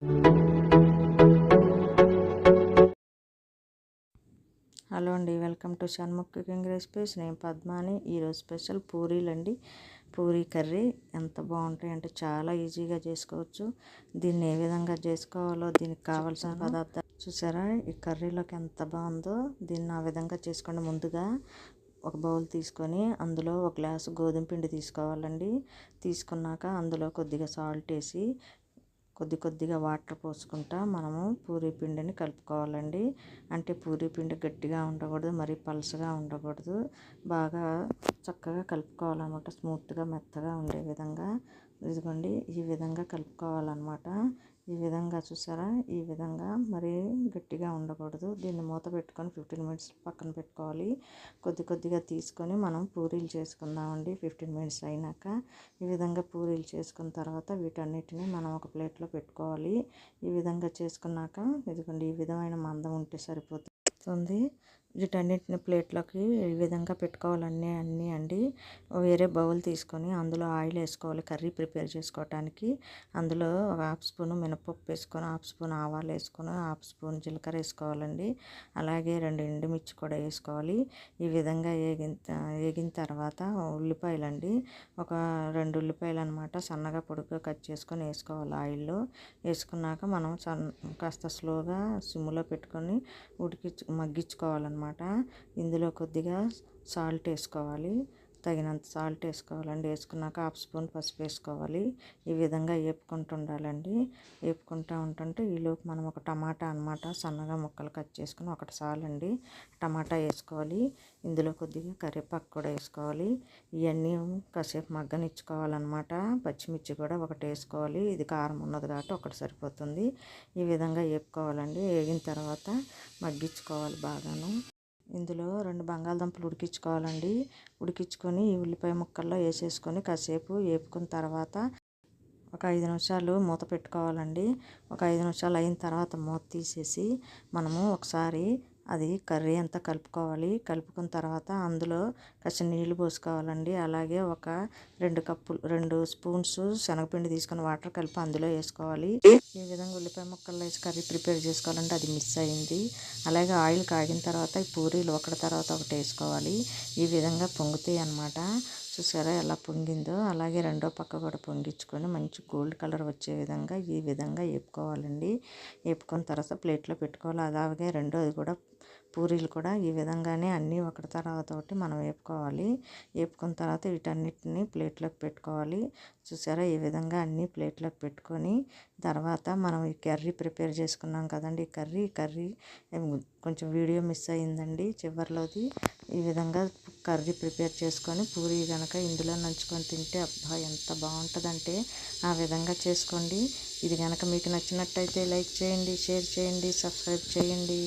Hello అండి, welcome to Shanmukh cooking recipes. నేను పద్మాని. ఈరోజు స్పెషల్ పూరీలండి. పూరీ కర్రీ ఎంత బాగుంటాయి అంటే చాలా ఈజీగా చేసుకోవచ్చు. దీన్ని ఏ విధంగా చేసుకోవాలో దీనికి కావాల్సిన పదార్థాలు చూసారా? ఈ కర్రీలోకి ఎంత బాగుందో. దీన్ని ఆ విధంగా చేసుకోండి. ముందుగా ఒక బౌల్ తీసుకొని అందులో ఒక గ్లాసు గోధుమ పిండి తీసుకోవాలండి. తీసుకున్నాక అందులో కొద్దిగా సాల్ట్ వేసి కొద్దిగా వాటర్ పోసుకుంటా మనము పూరీ పిండిని కలుపుకోవాలండి. అంటే పూరీ పిండి గట్టిగా ఉండకూడదు, మరీ పలసగా ఉండకూడదు. బాగా చక్కగా కలుపుకోవాలన్నమాట. స్మూత్గా మెత్తగా ఉండే విధంగా ఇదిగోండి ఈ విధంగా కలుపుకోవాలన్నమాట. ఈ విధంగా చూసారా? ఈ విధంగా మరీ గట్టిగా ఉండకూడదు. దీన్ని మూత పెట్టుకొని 15 మినిట్స్ పక్కన పెట్టుకోవాలి. కొద్దిగా తీసుకొని మనం పూరీలు చేసుకుందామండి. 15 మినిట్స్ అయినాక ఈ విధంగా పూరీలు చేసుకున్న తర్వాత వీటన్నిటిని మనం ఒక ప్లేట్లో పెట్టుకోవాలి. ఈ విధంగా చేసుకున్నాక ఇదిగోండి ఈ విధమైన మందం ఉంటే సరిపోతుంది. వీటన్నిటిని ప్లేట్లోకి ఈ విధంగా పెట్టుకోవాలన్నీ అండి. వేరే బౌల్ తీసుకొని అందులో ఆయిల్ వేసుకోవాలి. కర్రీ ప్రిపేర్ చేసుకోవటానికి అందులో ఒక హాఫ్ స్పూన్ మినపప్పు వేసుకొని, హాఫ్ స్పూన్ ఆవాలు వేసుకొని, హాఫ్ స్పూన్ జీలకర్ర వేసుకోవాలండి. అలాగే 2 ఎండుమిర్చి కూడా వేసుకోవాలి. ఈ విధంగా వేగిన తర్వాత ఉల్లిపాయలండి, ఒక 2 ఉల్లిపాయలు అనమాట సన్నగా పొడుగ్గా కట్ చేసుకొని వేసుకోవాలి. ఆయిల్లో వేసుకున్నాక మనం కాస్త స్లోగా సిమ్లో పెట్టుకొని మగ్గించుకోవాలన్నమాట. ఇందులో కొద్దిగా సాల్ట్ వేసుకోవాలి. తగినంత సాల్ట్ వేసుకోవాలండి. వేసుకున్నాక హాఫ్ స్పూన్ పసుపు వేసుకోవాలి. ఈ విధంగా వేపుకుంటూ ఉండాలండి. వేపుకుంటూ ఉంటుంటే ఈలోపు మనం ఒక టమాటా అనమాట సన్నగా ముక్కలు కట్ చేసుకుని ఒకటి చాలండి టమాటా వేసుకోవాలి. ఇందులో కొద్దిగా కరివేపాకు కూడా వేసుకోవాలి. ఇవన్నీ కాసేపు మగ్గనిచ్చుకోవాలన్నమాట. పచ్చిమిర్చి కూడా ఒకటి వేసుకోవాలి. ఇది కారం ఉన్నది కాబట్టి ఒకటి సరిపోతుంది. ఈ విధంగా వేపుకోవాలండి. వేగిన తర్వాత మగ్గించుకోవాలి బాగాను. ఇందులో 2 బంగాళదుంపలు ఉడికించుకోవాలండి. ఉడికించుకొని ఈ ఉల్లిపాయ ముక్కల్లో వేసేసుకొని కాసేపు వేపుకున్న తర్వాత ఒక 5 నిమిషాలు మూత పెట్టుకోవాలండి. ఒక 5 నిమిషాలు అయిన తర్వాత మూత తీసేసి మనము ఒకసారి అది కర్రీ అంతా కలుపుకోవాలి. కలుపుకున్న తర్వాత అందులో కాస్త నీళ్లు పోసుకోవాలండి. అలాగే ఒక 2 స్పూన్స్ శనగపిండి తీసుకొని వాటర్ కలిపి అందులో వేసుకోవాలి. ఈ విధంగా ఉల్లిపాయ ముక్కల్లో వేసి కర్రీ ప్రిపేర్ చేసుకోవాలంటే అది మిస్ అయింది. అలాగే ఆయిల్ కాగిన తర్వాత ఈ పూరీలు ఒకటి తర్వాత ఒకటి వేసుకోవాలి. ఈ విధంగా పొంగుతాయి అన్నమాట. చూసారా ఎలా పొంగిందో? అలాగే రెండో పక్క కూడా పొంగించుకొని మంచి గోల్డ్ కలర్ వచ్చే విధంగా ఈ విధంగా వేపుకోవాలండి. వేపుకున్న తర్వాత ప్లేట్లో పెట్టుకోవాలి. అలాగే రెండోది కూడా పూరీలు కూడా ఈ విధంగానే అన్నీ ఒకటి తర్వాత ఒకటి మనం వేపుకోవాలి. వేపుకున్న తర్వాత వీటన్నిటిని ప్లేట్లోకి పెట్టుకోవాలి. చూసారా? ఈ విధంగా అన్నీ ప్లేట్లోకి పెట్టుకొని తర్వాత మనం ఈ కర్రీ ప్రిపేర్ చేసుకున్నాం కదండి. ఈ కర్రీ కొంచెం వీడియో మిస్ అయిందండి చివరిలోది. ఈ విధంగా కర్రీ ప్రిపేర్ చేసుకొని పూరీ కనుక ఇందులో నంచుకొని తింటే అబ్బా ఎంత బాగుంటుందంటే ఆ విధంగా చేసుకోండి. ఇది కనుక మీకు నచ్చినట్టయితే లైక్ చేయండి, షేర్ చేయండి, సబ్స్క్రైబ్ చేయండి.